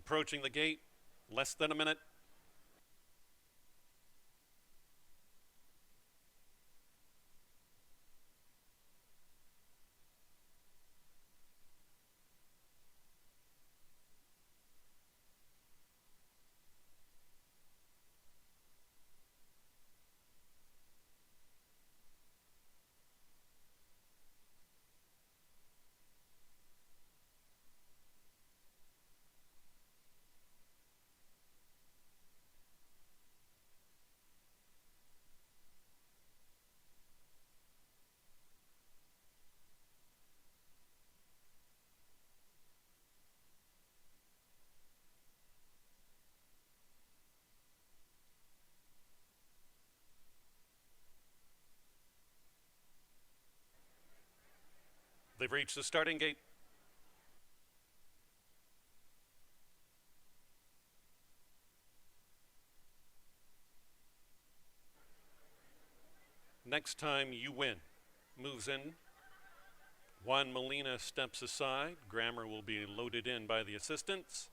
approaching the gate, less than a minute. They've reached the starting gate. Next Time You Win moves in. Juan Molina steps aside. Grammer will be loaded in by the assistants.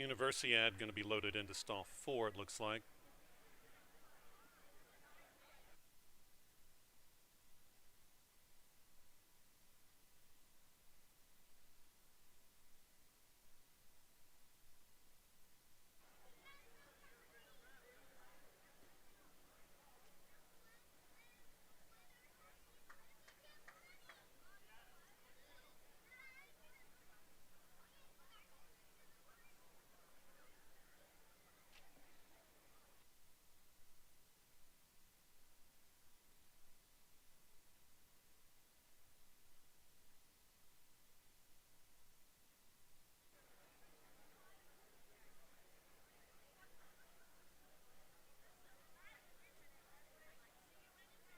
Universiad going to be loaded into stall 4, it looks like.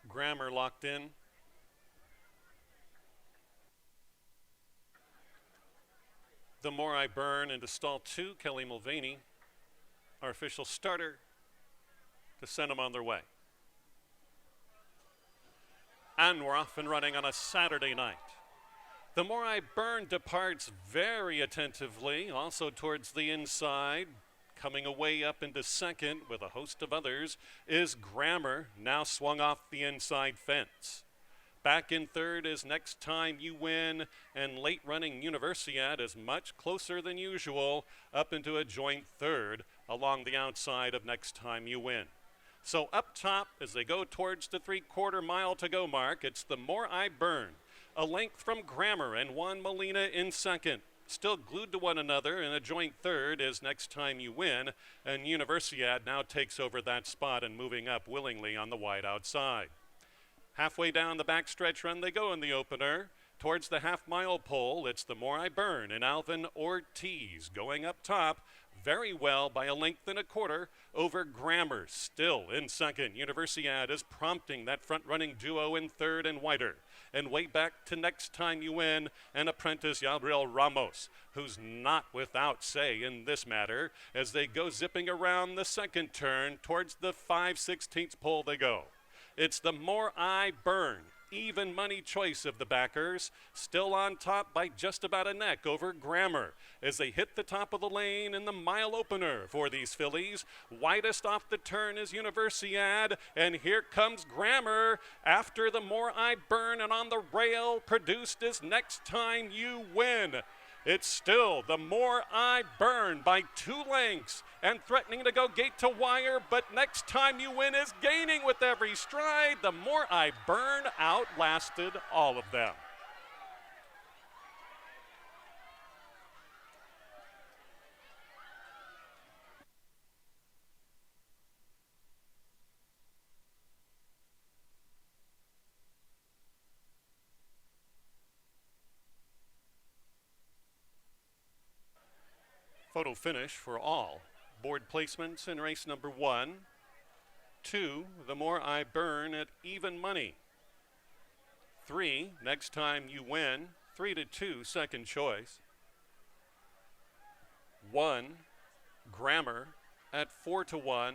Grammer locked in. The More I Burn into stall 2, Kelly Mulvaney, our official starter, to send them on their way. And we're off and running on a Saturday night. The More I Burn departs very attentively, also towards the inside. Coming away up into second with a host of others is Grammer, now swung off the inside fence. Back in third is Next Time You Win, and late running Universiad is much closer than usual, up into a joint third along the outside of Next Time You Win. So up top, as they go towards the 3/4 mile to go mark, it's The More I Burn, a length from Grammer and Juan Molina in second. Still glued to one another in a joint third is Next Time You Win, and Universiad now takes over that spot and moving up willingly on the wide outside. Halfway down the backstretch run they go in the opener. Towards the half-mile pole, it's The More I Burn and Alvin Ortiz going up top very well by a length and a quarter over Grammer. Still in second, Universiad is prompting that front-running duo in third and wider. And way back to Next Time You Win and apprentice Gabriel Ramos, who's not without say in this matter, as they go zipping around the second turn towards the 5/16 pole they go. It's The More I Burn, even money choice of the backers, still on top by just about a neck over Grammer as they hit the top of the lane in the mile opener for these fillies. Widest off the turn is Universiad, and here comes Grammer after The More I Burn, and on the rail produced is Next Time You Win. It's still The More I Burn by 2 lengths and threatening to go gate to wire, but Next Time You Win is gaining with every stride. The More I Burn outlasted all of them. Photo finish for all Board placements in race number 1. 2, The More I Burn at even money. 3, Next Time You Win, 3-2, second choice. 1, Grammar at 4-1,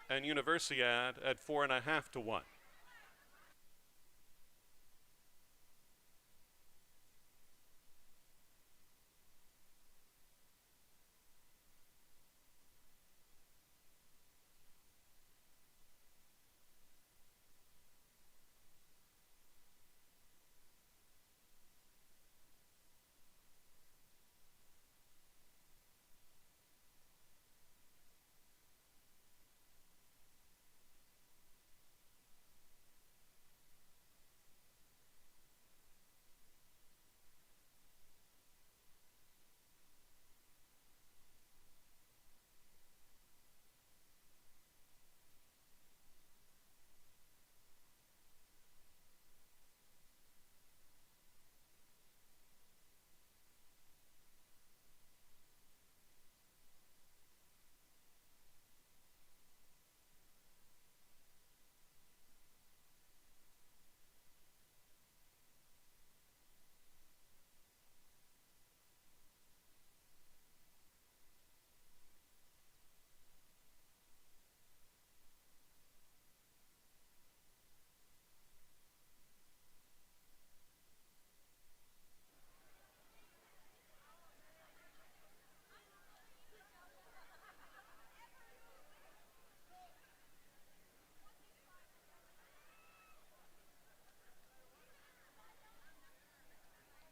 and Universiad at 4.5-1.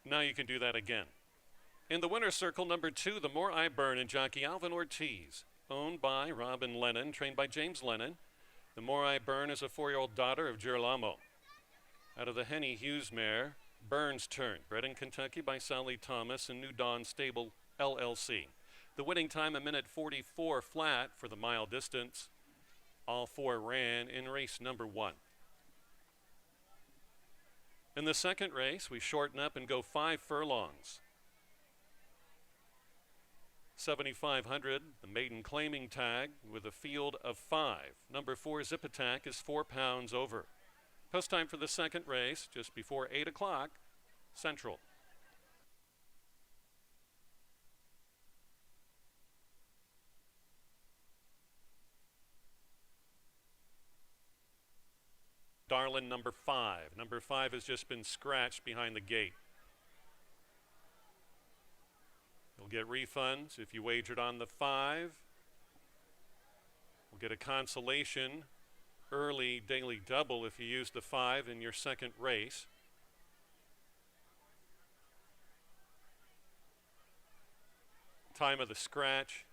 Now you can do that again. In the winner's circle, number 2, The More I Burn, and jockey Alvin Ortiz, owned by Robin Lennon, trained by James Lennon. The More I Burn is a 4-year-old daughter of Girolamo. Out of the Henny Hughes mare, Burns Turn, bred in Kentucky by Sally Thomas and New Dawn Stable LLC. The winning time, 1:44 flat for the mile distance. All 4 ran in race number 1. In the second race, we shorten up and go 5 furlongs. 7,500, the maiden claiming tag with a field of 5. Number 4, Zip Attack, is 4 pounds over. Post time for the second race, just before 8 o'clock, Central. Darlin, number 5. Number 5 has just been scratched behind the gate. You'll get refunds if you wagered on the 5. We'll get a consolation early daily double if you use the 5 in your second race. Time of the scratch,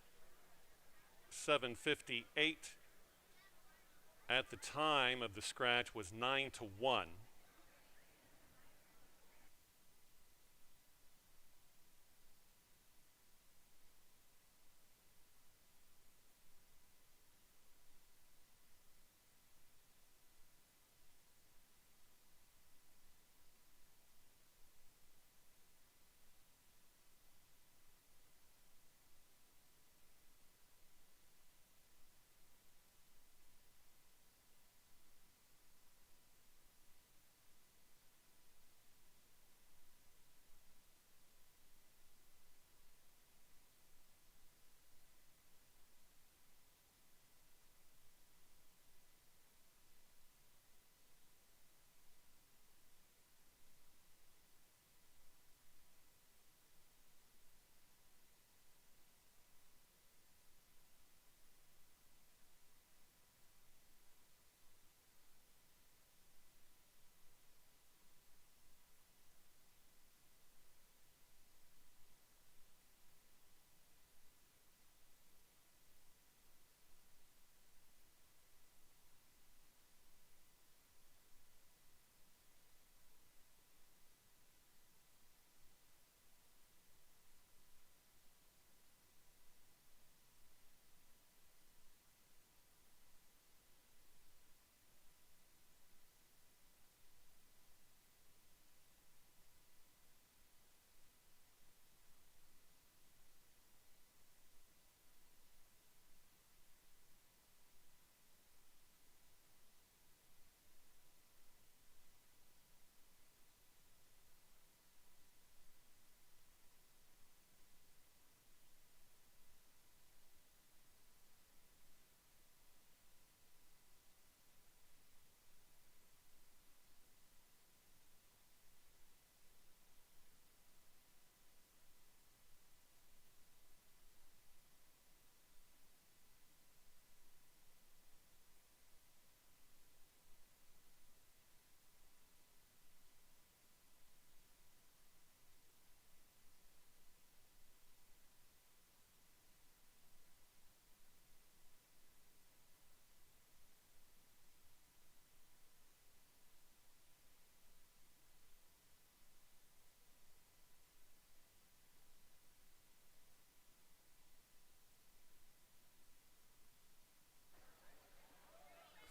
7:58. At the time of the scratch was 9-1.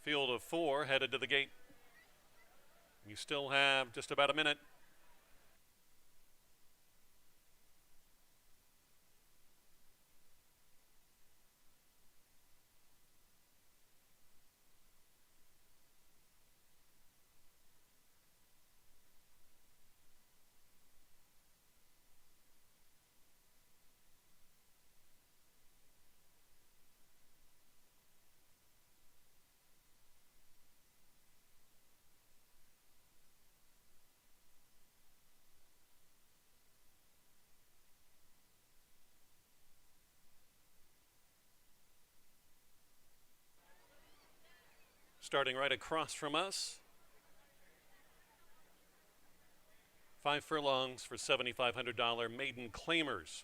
Field of 4 headed to the gate. You still have just about a minute. Starting right across from us, 5 furlongs for $7,500 maiden claimers.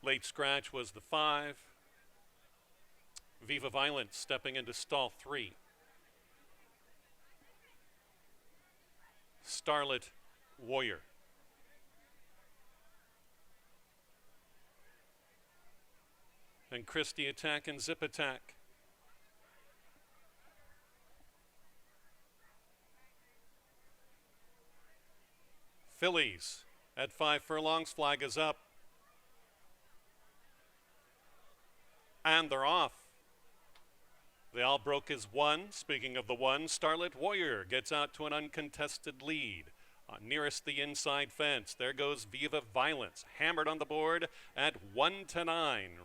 Late scratch was the 5. Viva Violence stepping into stall 3. Starlet Warrior. And Christie Attack and Zip Attack. Fillies at 5 furlongs, flag is up. And they're off. They all broke as one. Speaking of the one, Starlet Warrior gets out to an uncontested lead. Nearest the inside fence, there goes Viva Violence, hammered on the board at 1-9,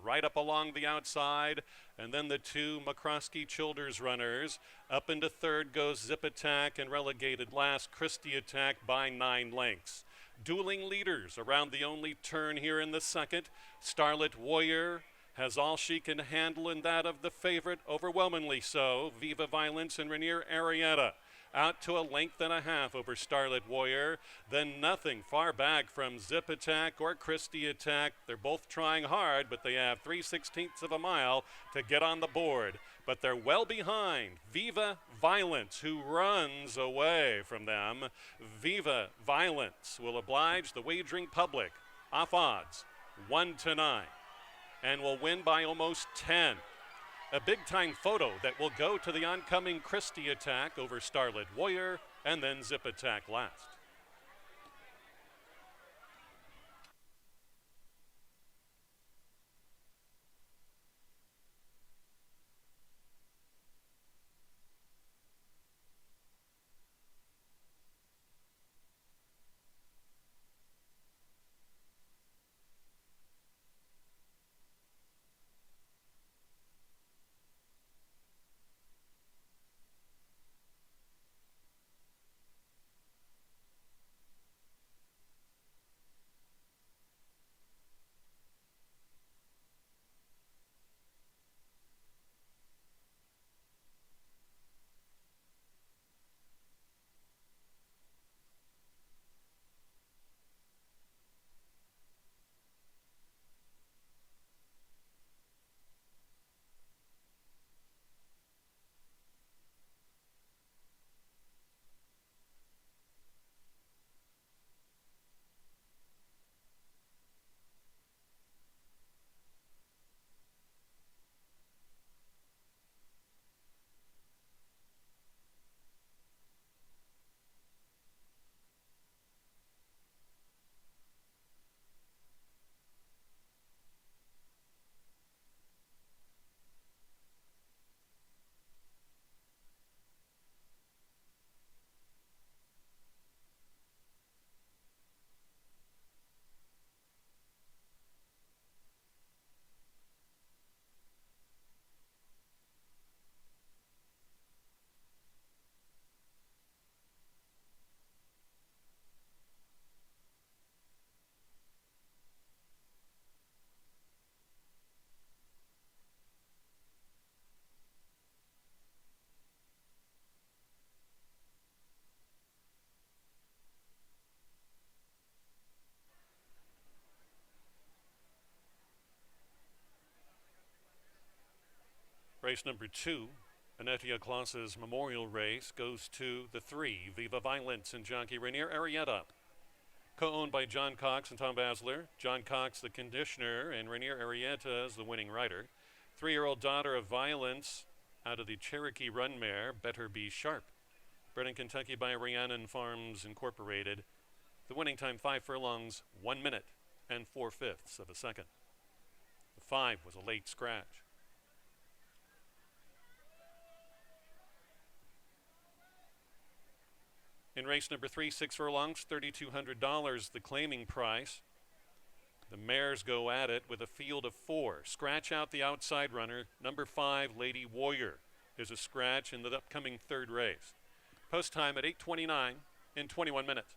right up along the outside. And then the 2 McCroskey Childers runners. Up into third goes Zip Attack, and relegated last, Christie Attack by 9 lengths. Dueling leaders around the only turn here in the second. Starlet Warrior has all she can handle, in that of the favorite, overwhelmingly so, Viva Violence and Rainier Arietta. Out to a length and a half over Starlet Warrior. Then nothing far back from Zip Attack or Christie Attack. They're both trying hard, but they have 3/16 of a mile to get on the board. But they're well behind Viva Violence, who runs away from them. Viva Violence will oblige the wagering public off odds 1-9 and will win by almost 10. A big-time photo that will go to the oncoming Christie Attack over Starlet Warrior, and then Zip Attack last. Race number 2, Anetia Claus's Memorial Race, goes to the 3, Viva Violence and jockey Rainier Arietta. Co-owned by John Cox and Tom Basler. John Cox, the conditioner, and Rainier Arietta is the winning rider. 3-year-old daughter of violence out of the Cherokee Run mare, Better Be Sharp. Bred in Kentucky by Rhiannon Farms Incorporated. The winning time 5 furlongs, 1 minute and 4/5 of a second. The 5 was a late scratch. In race number 3, 6 furlongs, $3,200, the claiming price. The mares go at it with a field of 4. Scratch out the outside runner. Number 5, Lady Warrior, is a scratch in the upcoming 3rd race. Post time at 8:29 in 21 minutes.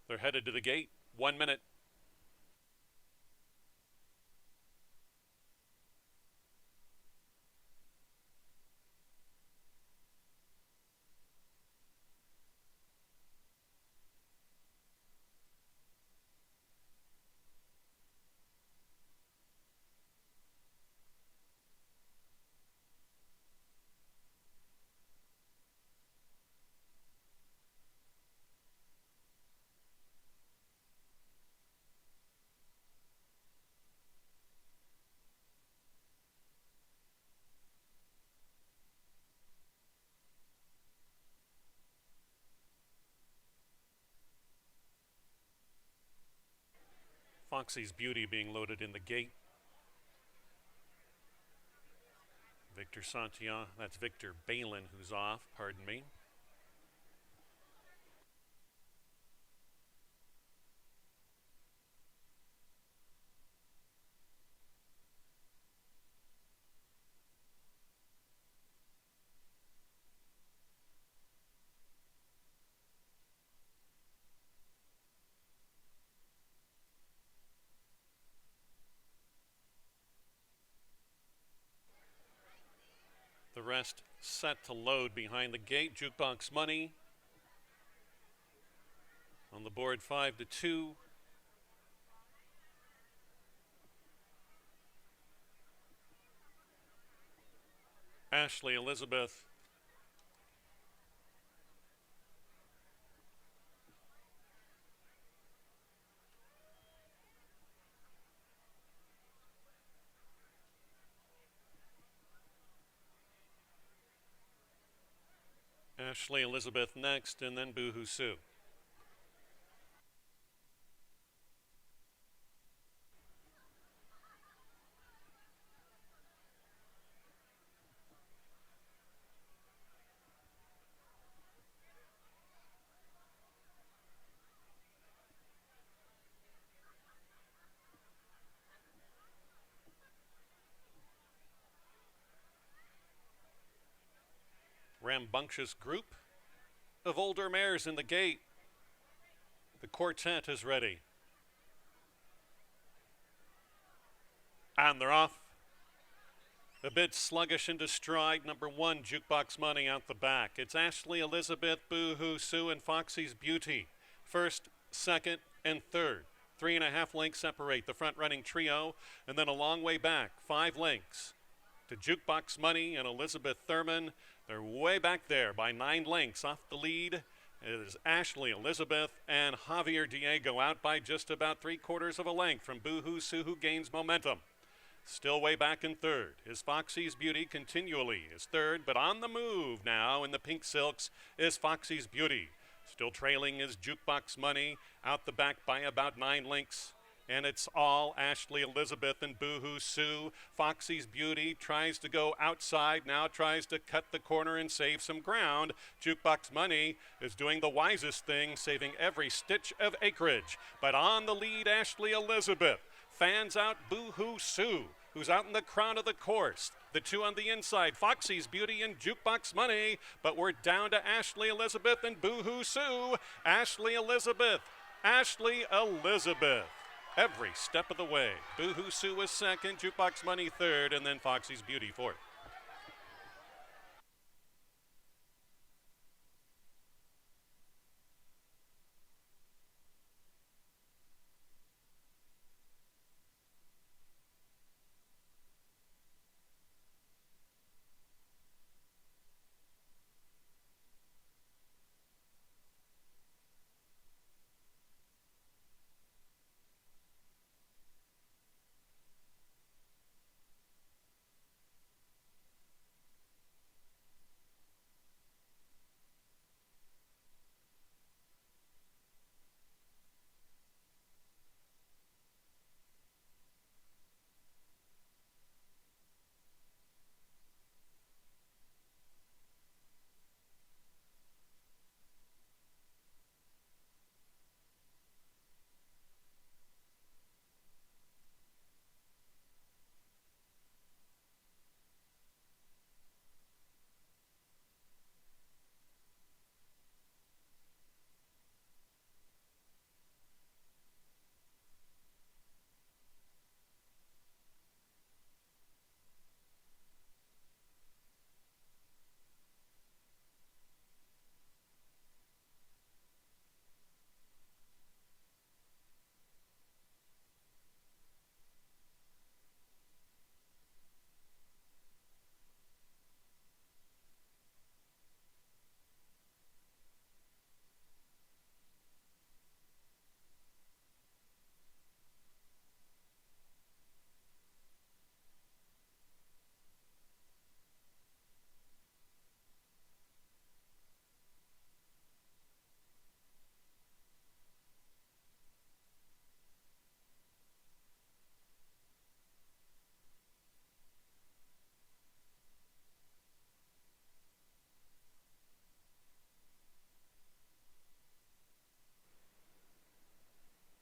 They're headed to the gate. 1 minute. Foxy's Beauty being loaded in the gate. Victor Santillan, that's Victor Balin who's off, pardon me. The rest set to load behind the gate. Jukebox Money on the board, 5-2. Ashley Elizabeth. Ashley Elizabeth next, and then Boo Hoo Sue. Rambunctious group of older mares in the gate. The quartet is ready. And they're off. A bit sluggish into stride. Number 1, Jukebox Money out the back. It's Ashley Elizabeth, Boo Hoo Sue, and Foxy's Beauty. First, second, and third. 3.5 lengths separate the front-running trio, and then a long way back, 5 lengths to Jukebox Money and Elizabeth Thurman. They're way back there by 9 lengths off the lead. It is Ashley Elizabeth and Javier Diego out by just about 3/4 of a length from Boo Hoo Sue, who gains momentum. Still way back in third is Foxy's Beauty, continually is third, but on the move now in the pink silks is Foxy's Beauty. Still trailing is Jukebox Money, out the back by about 9 lengths. And it's all Ashley Elizabeth and Boo Hoo Sue. Foxy's Beauty tries to go outside, now tries to cut the corner and save some ground. Jukebox Money is doing the wisest thing, saving every stitch of acreage. But on the lead, Ashley Elizabeth. Fans out, Boo-Hoo Sue, who's out in the crown of the course. The two on the inside, Foxy's Beauty and Jukebox Money, but we're down to Ashley Elizabeth and Boo-Hoo Sue. Ashley Elizabeth, every step of the way. Boo-Hoo Sue was second, Jukebox Money third, and then Foxy's Beauty fourth.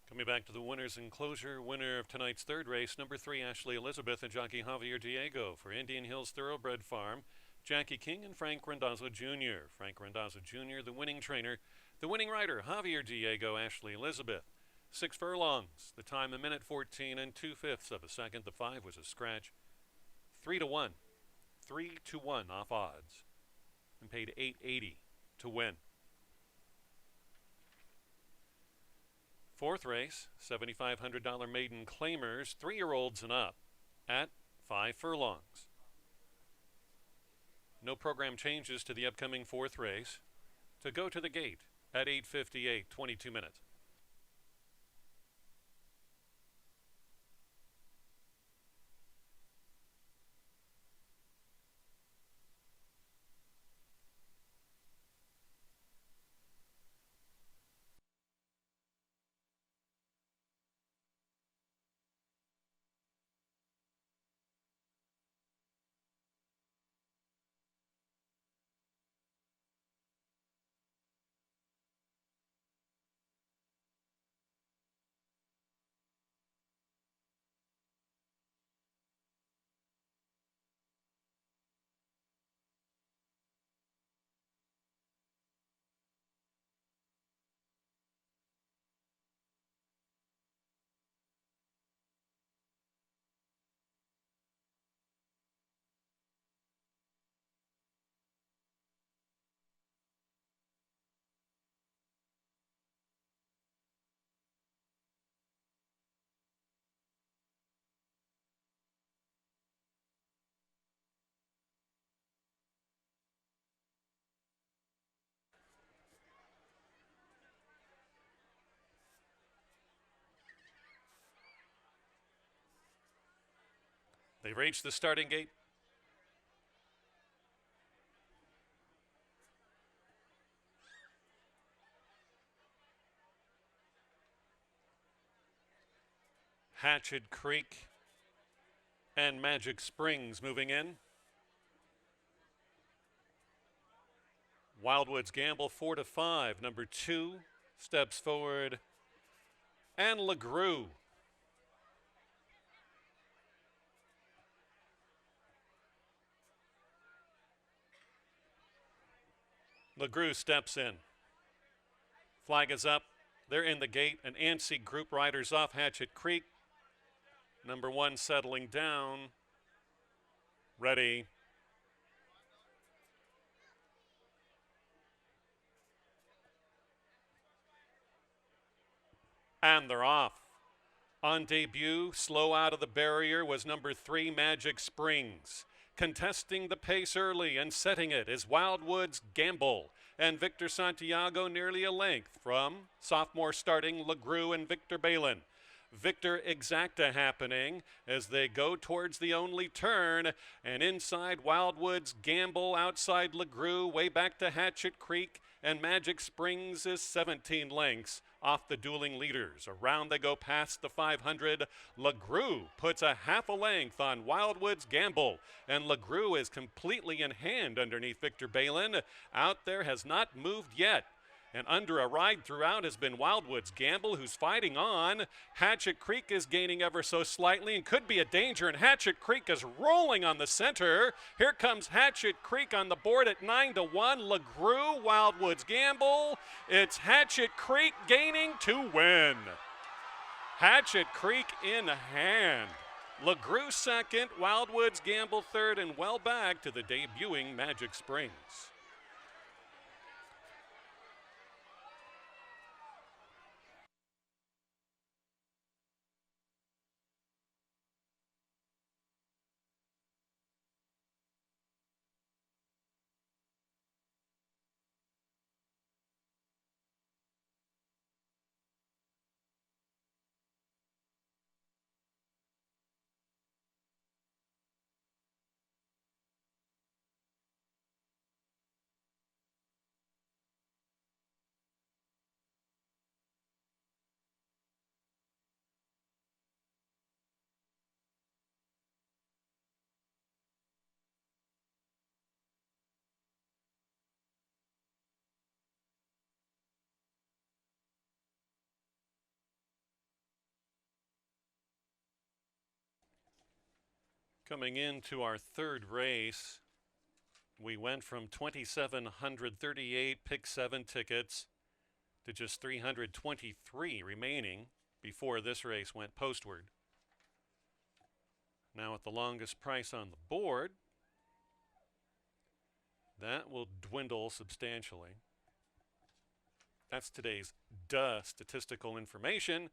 Coming back to the winners enclosure, winner of tonight's third race, number 3, Ashley Elizabeth and jockey Javier Diego. For Indian Hills Thoroughbred Farm, Jackie King and Frank Randazzo Jr. Frank Randazzo Jr., the winning trainer. The winning rider, Javier Diego, Ashley Elizabeth. 6 furlongs, the time a minute 14 and 2/5 of a second. The 5 was a scratch. 3-1. 3-1 off odds. And paid $8.80 to win. Fourth race, $7,500 maiden claimers, 3-year-olds and up, at 5 furlongs. No program changes to the upcoming fourth race. To go to the gate at 8:58, 22 minutes. They've reached the starting gate. Hatchet Creek and Magic Springs moving in. Wildwood's Gamble 4-5. Number 2 steps forward. And LeGroux LeGroux steps in. Flag is up. They're in the gate. An ANSI group riders off Hatchet Creek. Number 1 settling down. Ready. And they're off. On debut, slow out of the barrier, was number 3, Magic Springs. Contesting the pace early and setting it is Wildwood's Gamble. And Victor Santiago nearly a length from sophomore starting LeGroux and Victor Balin. Victor Exacta happening as they go towards the only turn, and inside Wildwood's Gamble, outside LeGroux, way back to Hatchet Creek, and Magic Springs is 17 lengths off the dueling leaders. Around they go past the 500. LeGroux puts a half a length on Wildwood's Gamble, and LeGroux is completely in hand underneath Victor Balin. Out there has not moved yet. And under a ride throughout has been Wildwood's Gamble, who's fighting on. Hatchet Creek is gaining ever so slightly and could be a danger, and Hatchet Creek is rolling on the center. Here comes Hatchet Creek on the board at 9-1. LeGroux, Wildwood's Gamble. It's Hatchet Creek gaining to win. Hatchet Creek in hand. LeGroux second, Wildwood's Gamble third, and well back to the debuting Magic Springs. Coming into our third race, we went from 2,738 pick 7 tickets to just 323 remaining before this race went postward. Now at the longest price on the board, that will dwindle substantially. That's today's statistical information.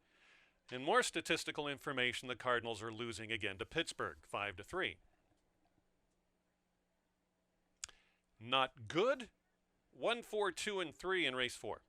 And more statistical information, the Cardinals are losing again to Pittsburgh, 5-3. Not good. 1, 4, 2, and 3 in race 4.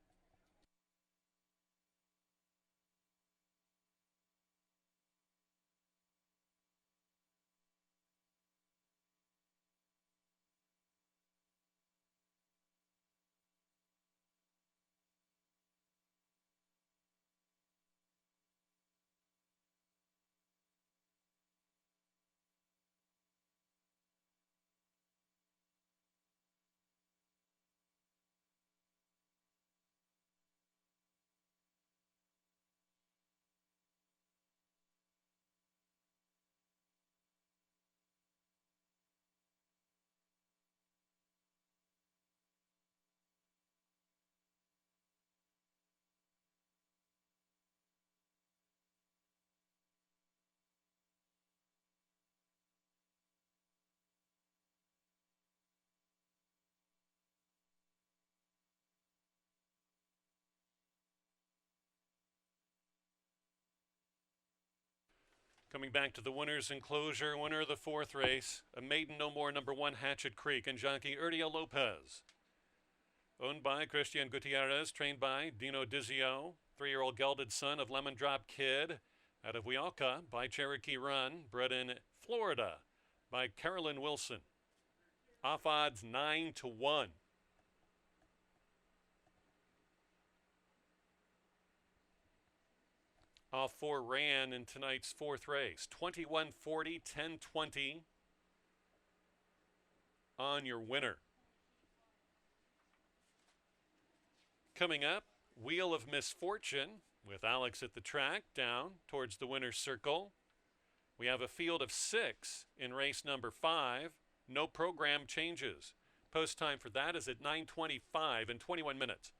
Coming back to the winner's enclosure, winner of the fourth race, a maiden no more, number 1, Hatchet Creek, and jockey Urdia Lopez. Owned by Christian Gutierrez, trained by Dino Dizio, 3-year-old gelded son of Lemon Drop Kid, out of Wealka by Cherokee Run, bred in Florida by Carolyn Wilson. Off odds 9-1. All 4 ran in tonight's fourth race. 21-40, 10-20 on your winner. Coming up, Wheel of Misfortune with Alex at the track down towards the winner's circle. We have a field of 6 in race number 5. No program changes. Post time for that is at 9:25 in 21 minutes.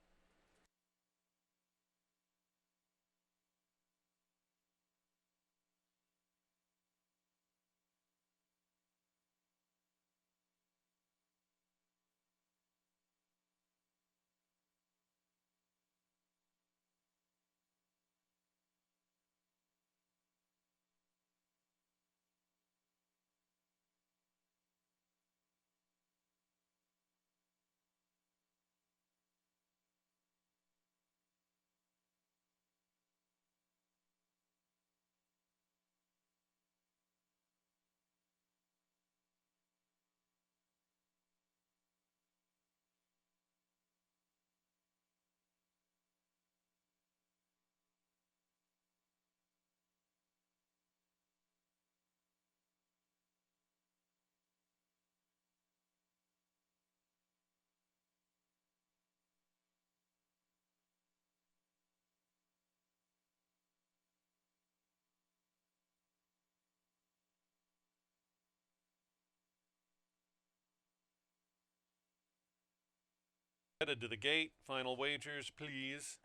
Headed to the gate. Final wagers, please.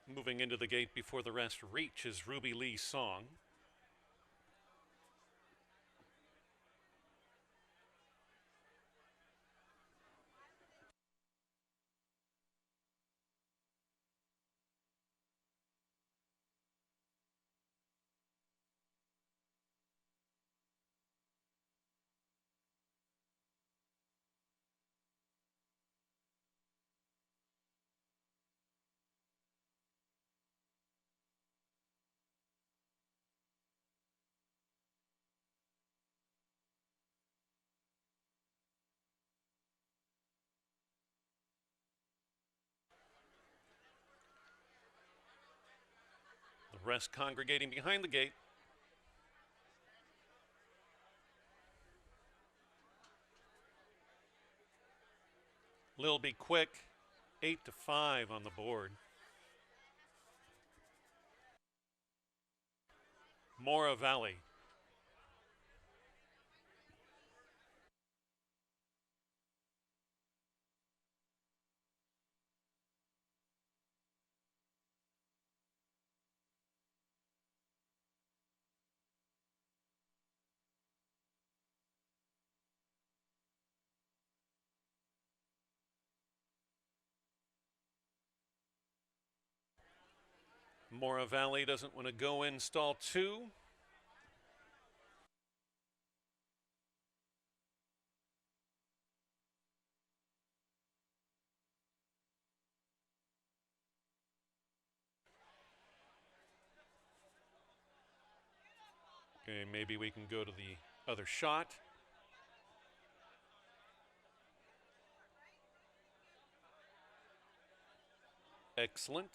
Moving into the gate before the rest reach is Ruby Lee's Song. The rest congregating behind the gate. Lil Be Quick, 8-5 on the board. Mora Valley. Mora Valley doesn't want to go in stall 2. Okay, maybe we can go to the other shot. Excellent.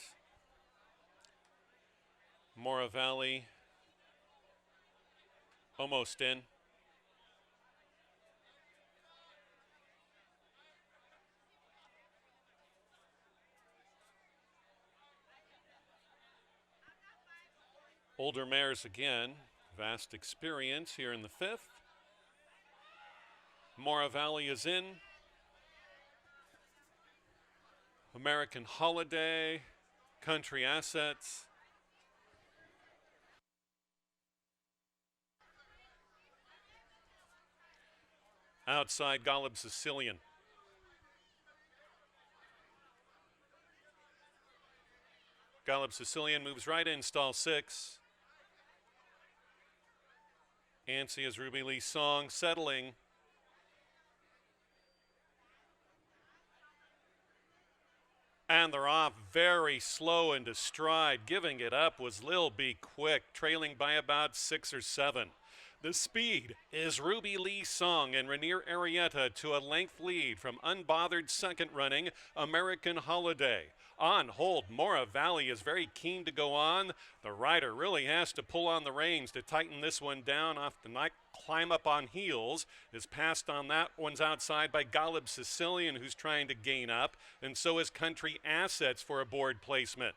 Mora Valley almost in. Older mares again. Vast experience here in the 5th. Mora Valley is in. American Holiday, Country Assets. Outside Golub Sicilian. Golub Sicilian moves right in stall 6. Antsy is Ruby Lee's Song settling. And they're off very slow into stride. Giving it up was Lil Be Quick, trailing by about 6 or 7. The speed is Ruby Lee Song and Rainier Arrieta to a length lead from unbothered second running American Holiday. On hold, Mora Valley is very keen to go on. The rider really has to pull on the reins to tighten this one down off the night. Climb up on heels is passed on that one's outside by Golub Sicilian, who's trying to gain up, and so is Country Assets for a board placement.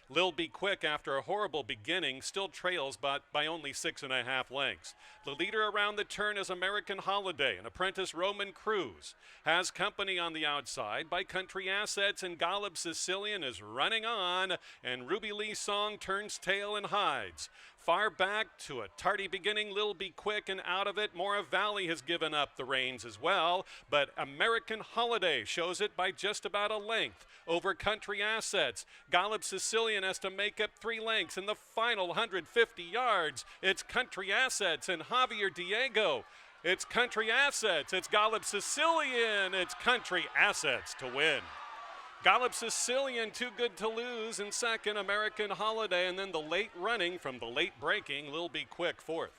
Lil Be Quick, after a horrible beginning, still trails but by only 6.5 lengths. The leader around the turn is American Holiday, and apprentice Roman Cruz has company on the outside by Country Assets, and Golub Sicilian is running on, and Ruby Lee Song turns tail and hides. Far back to a tardy beginning, Lil Be Quick, and out of it, Mora Valley has given up the reins as well, but American Holiday shows it by just about a length over Country Assets. Golub Sicilian has to make up 3 lengths in the final 150 yards. It's Country Assets and Javier Diego. It's Country Assets, it's Golub Sicilian, it's Country Assets to win. Golub Sicilian too good to lose in second, American Holiday, and then the late running from the late breaking Lil Be Quick fourth.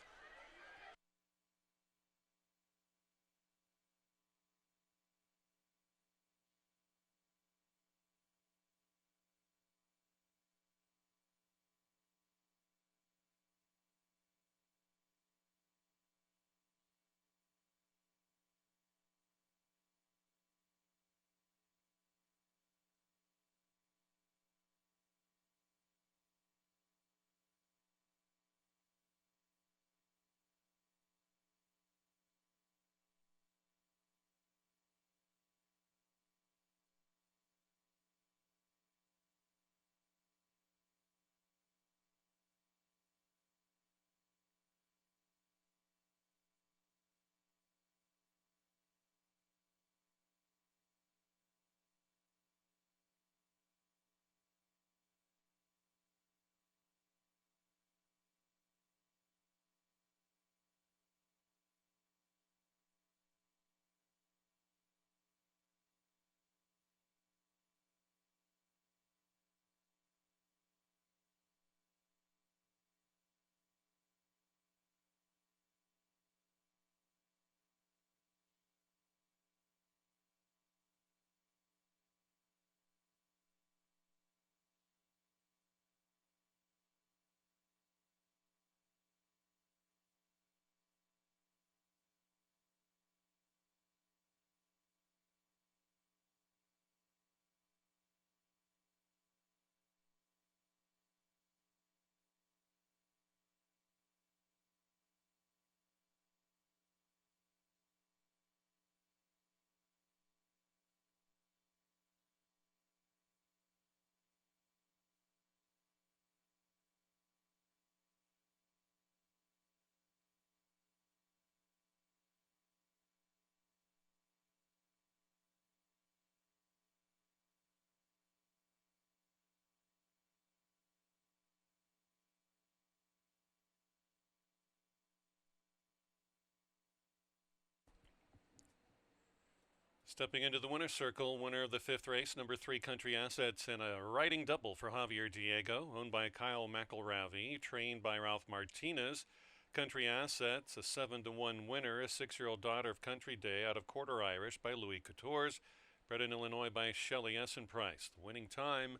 Stepping into the winner's circle, winner of the fifth race, number 3 Country Assets, and a riding double for Javier Diego, owned by Kyle McElravy, trained by Ralph Martinez. Country Assets, a 7-1 winner, a 6-year-old daughter of Country Day out of Quarter Irish by Louis Coutures, bred in Illinois by Shelley Essenprice. The winning time,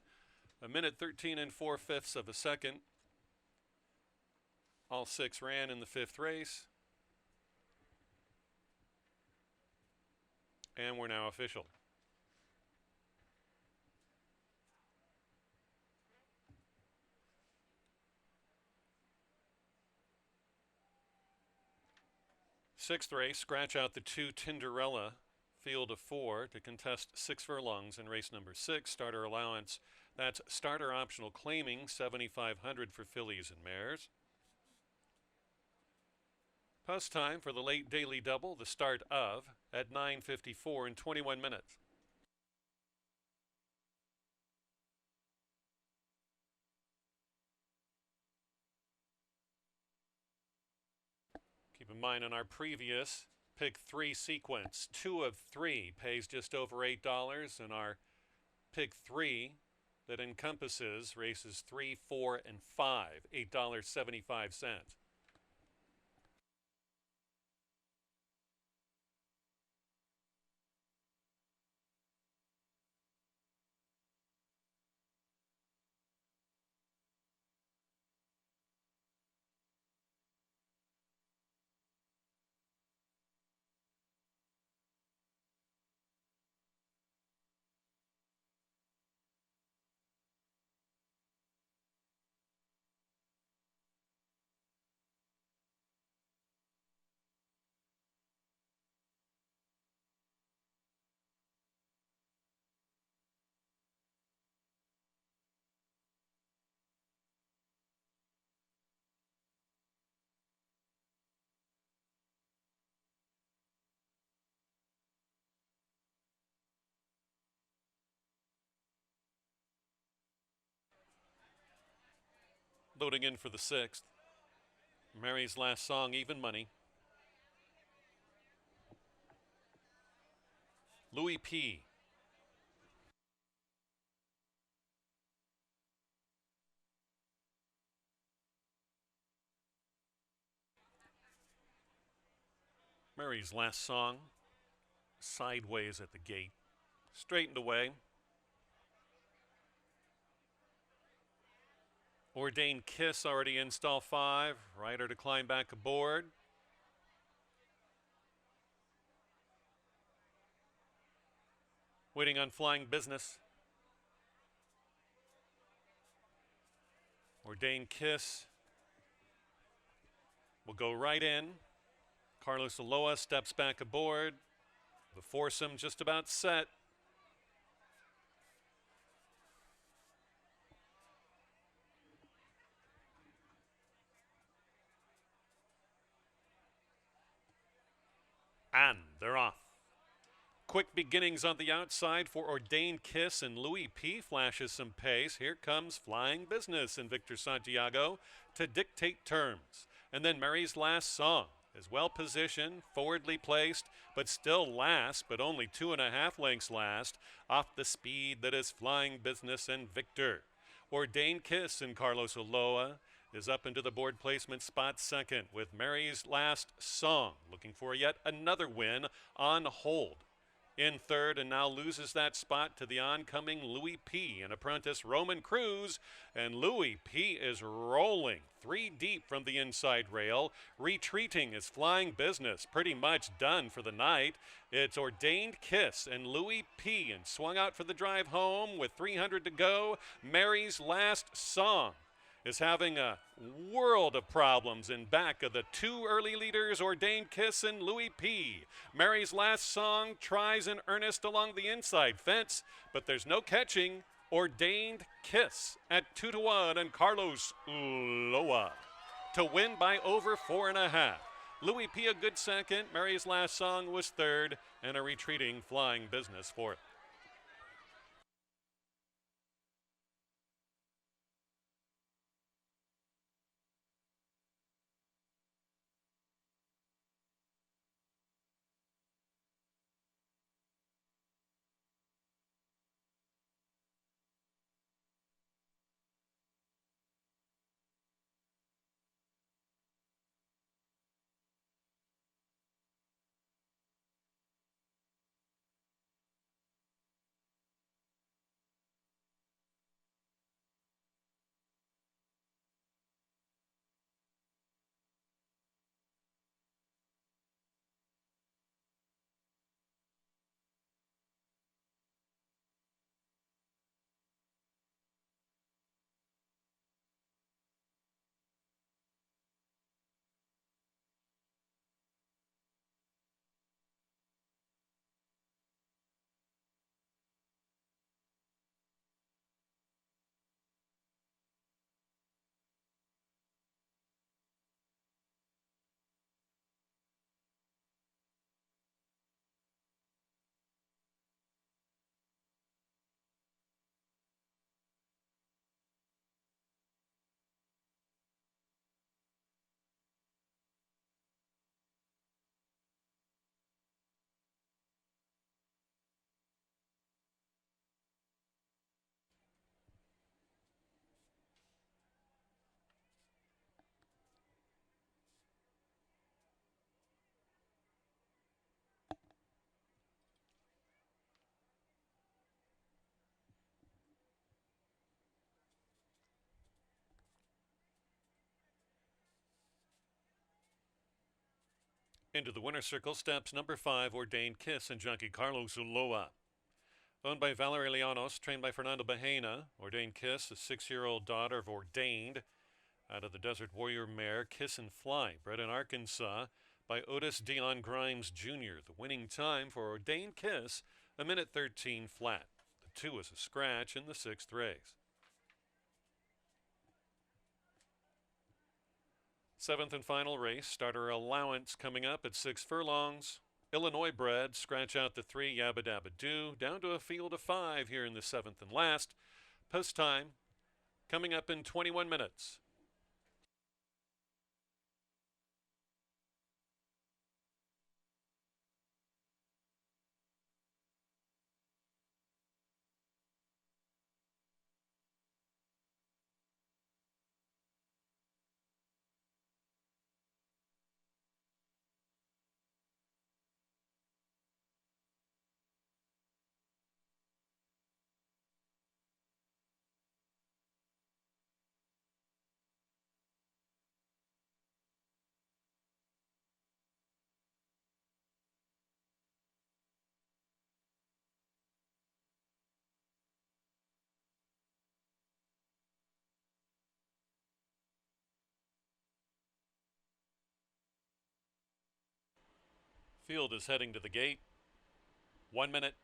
1:13 4/5 of a second. All 6 ran in the fifth race. And we're now official. Sixth race, scratch out the 2 Tinderella, field of 4 to contest 6 furlongs in race number 6. Starter allowance, that's starter optional claiming, $7,500 for fillies and mares. Post time for the late daily double, the start of at 9:54 in 21 minutes. Keep in mind on our previous pick 3 sequence, 2 of 3 pays just over $8, and our pick 3 that encompasses races 3, 4, and 5, $8.75. Loading in for the 6th. Mary's Last Song, even money. Louis P. Mary's Last Song, sideways at the gate. Straightened away. Ordained Kiss already in stall 5. Rider to climb back aboard. Waiting on Flying Business. Ordained Kiss will go right in. Carlos Aloa steps back aboard. The foursome just about set. And they're off. Quick beginnings on the outside for Ordained Kiss, and Louis P. flashes some pace. Here comes Flying Business and Victor Santiago to dictate terms. And then Mary's Last Song is well positioned, forwardly placed, but still last, but only 2.5 lengths last, off the speed that is Flying Business and Victor. Ordained Kiss and Carlos Aloa is up into the board placement spot second, with Mary's Last Song looking for yet another win on hold. In third, and now loses that spot to the oncoming Louis P. and apprentice Roman Cruz. And Louis P. is rolling 3 deep from the inside rail. Retreating is Flying Business, pretty much done for the night. It's Ordained Kiss and Louis P. and swung out for the drive home with 300 to go. Mary's Last Song is having a world of problems in back of the 2 early leaders, Ordained Kiss and Louis P. Mary's Last Song tries in earnest along the inside fence, but there's no catching. Ordained Kiss at 2-1, and Carlos Aloa to win by over 4.5. Louis P. a good second, Mary's Last Song was third, and a retreating Flying Business fourth. Into the winner's circle steps number 5, Ordained Kiss and jockey Carlos Aloa. Owned by Valerie Llanos, trained by Fernando Bahena. Ordained Kiss, a 6-year-old daughter of Ordained, out of the Desert Warrior mare Kiss and Fly, bred in Arkansas by Otis Dion Grimes Jr. The winning time for Ordained Kiss, 1:13 flat. The 2 is a scratch in the 6th race. 7th and final race, starter allowance coming up at 6 furlongs. Illinois bred, scratch out the 3, Yabba Dabba Doo, down to a field of 5 here in the 7th and last. Post time coming up in 21 minutes. Field is heading to the gate. 1 minute.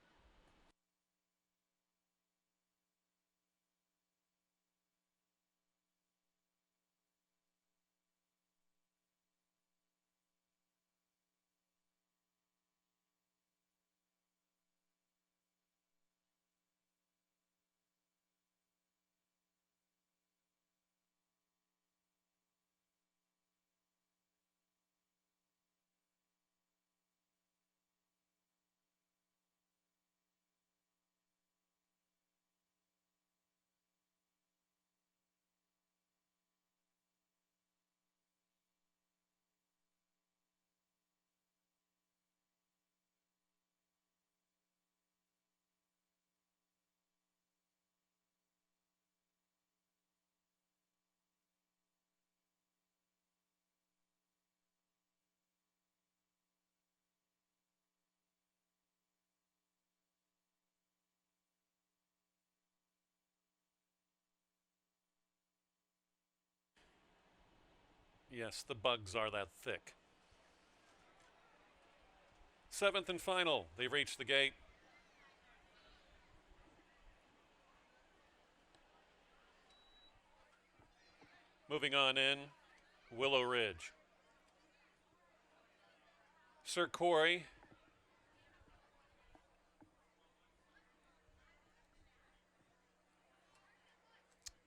Yes, the bugs are that thick. 7th and final. They've reached the gate. Moving on in, Willow Ridge. Sir Corey.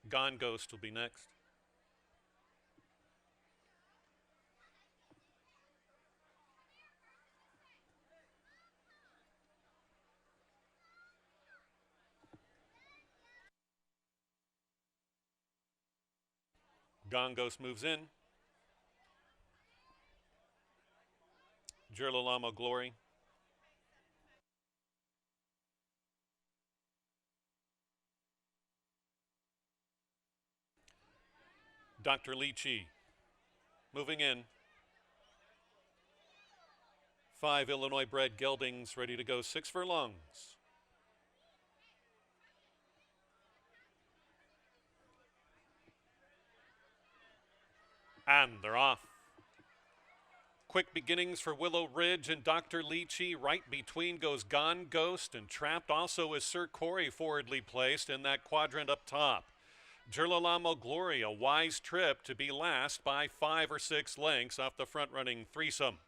Gone Ghost will be next. Gone Ghost moves in. Girolamo Glory. Dr. Lychee moving in. 5 Illinois bred geldings ready to go 6 furlongs. And they're off. Quick beginnings for Willow Ridge and Dr. Lychee. Right between goes Gone Ghost, and trapped also is Sir Corey, forwardly placed in that quadrant up top. Girolamo Glory, a wise trip to be last by 5 or 6 lengths off the front-running threesome.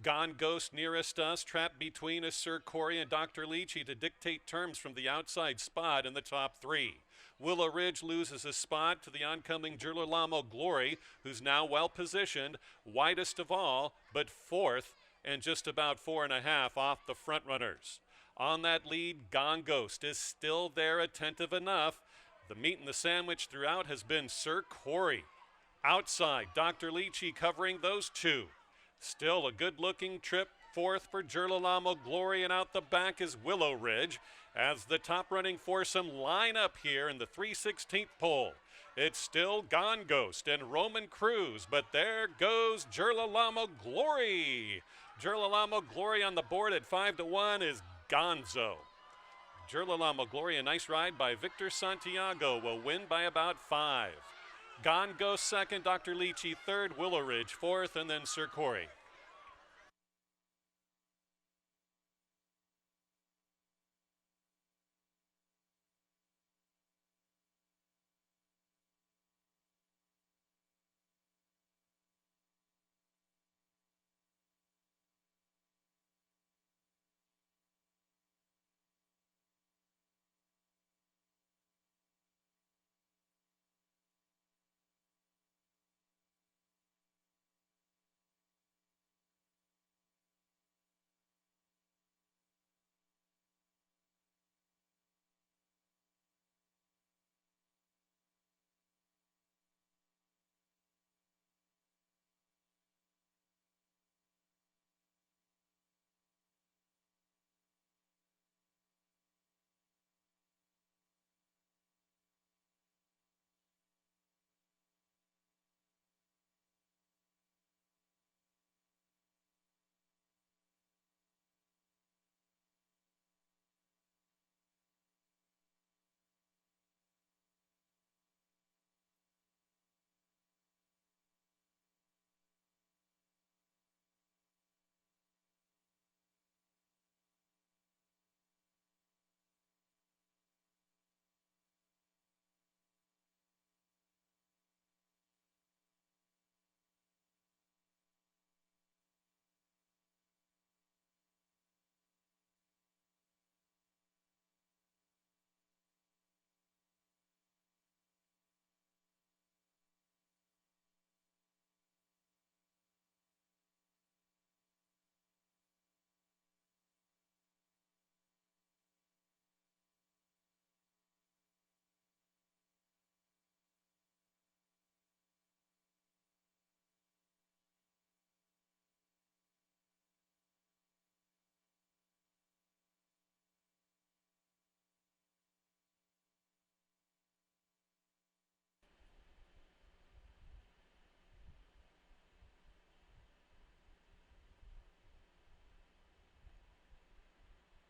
Gone Ghost nearest us, trapped between is Sir Corey and Dr. Lychee to dictate terms from the outside spot in the top 3. Willow Ridge loses a spot to the oncoming Girolamo Glory, who's now well positioned, widest of all, but 4th and just about 4.5 off the front runners. On that lead, Gone Ghost is still there, attentive enough. The meat and the sandwich throughout has been Sir Corey. Outside, Dr. Lychee covering those 2. Still a good-looking trip, 4th for Girolamo Glory, and out the back is Willow Ridge as the top-running foursome line up here in the 3/16 pole. It's still Gone Ghost and Roman Cruz, but there goes Girolamo Glory. Girolamo Glory on the board at 5-1 is Gonzo. Girolamo Glory, a nice ride by Victor Santiago, will win by about 5. Gone Ghost second, Dr. Lychee third, Willow Ridge 4th, and then Sir Corey.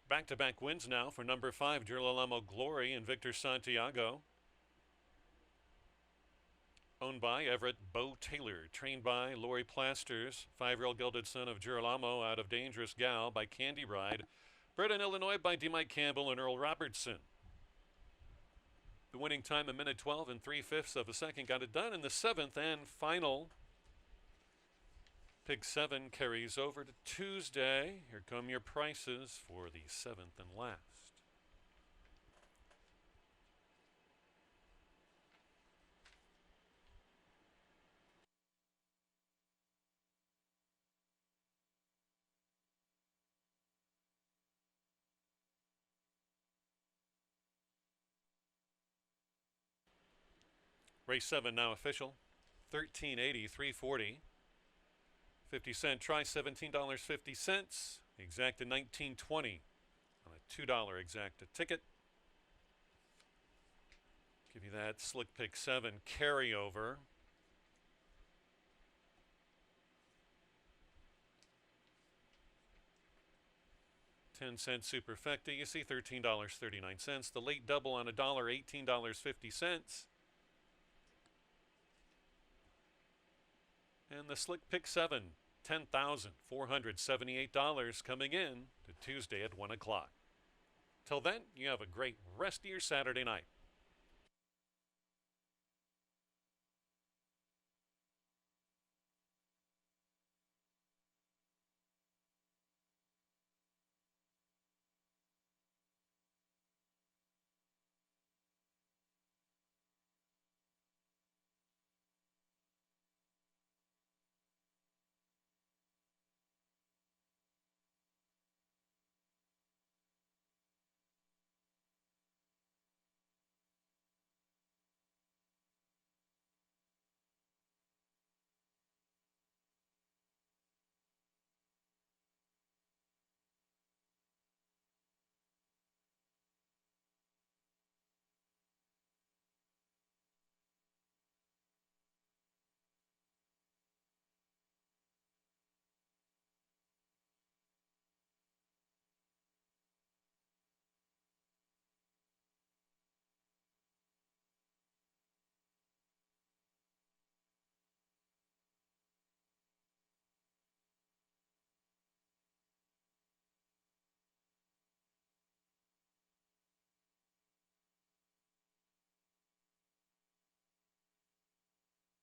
Back-to-back wins now for number 5, Girolamo Glory and Victor Santiago. Owned by Everett Bo Taylor, trained by Lori Plasters, 5-year-old gelded son of Girolamo out of Dangerous Gal by Candy Ride, bred in Illinois by D. Mike Campbell and Earl Robertson. The winning time, a minute 12 and 3/5 of a second, got it done in the 7th and final. Pick 7 carries over to Tuesday. Here come your prices for the 7th and last. Race 7 now official. $13.80, $3.40. 50-cent try, $17.50. Exacta $19.20 on a $2 exacta ticket. Give you that Slick Pick 7 carryover. $0.10 superfecta, you see $13.39. The late double on a dollar, $18.50. And the Slick Pick 7, $10,478 coming in to Tuesday at 1 o'clock. Till then, you have a great rest of your Saturday night.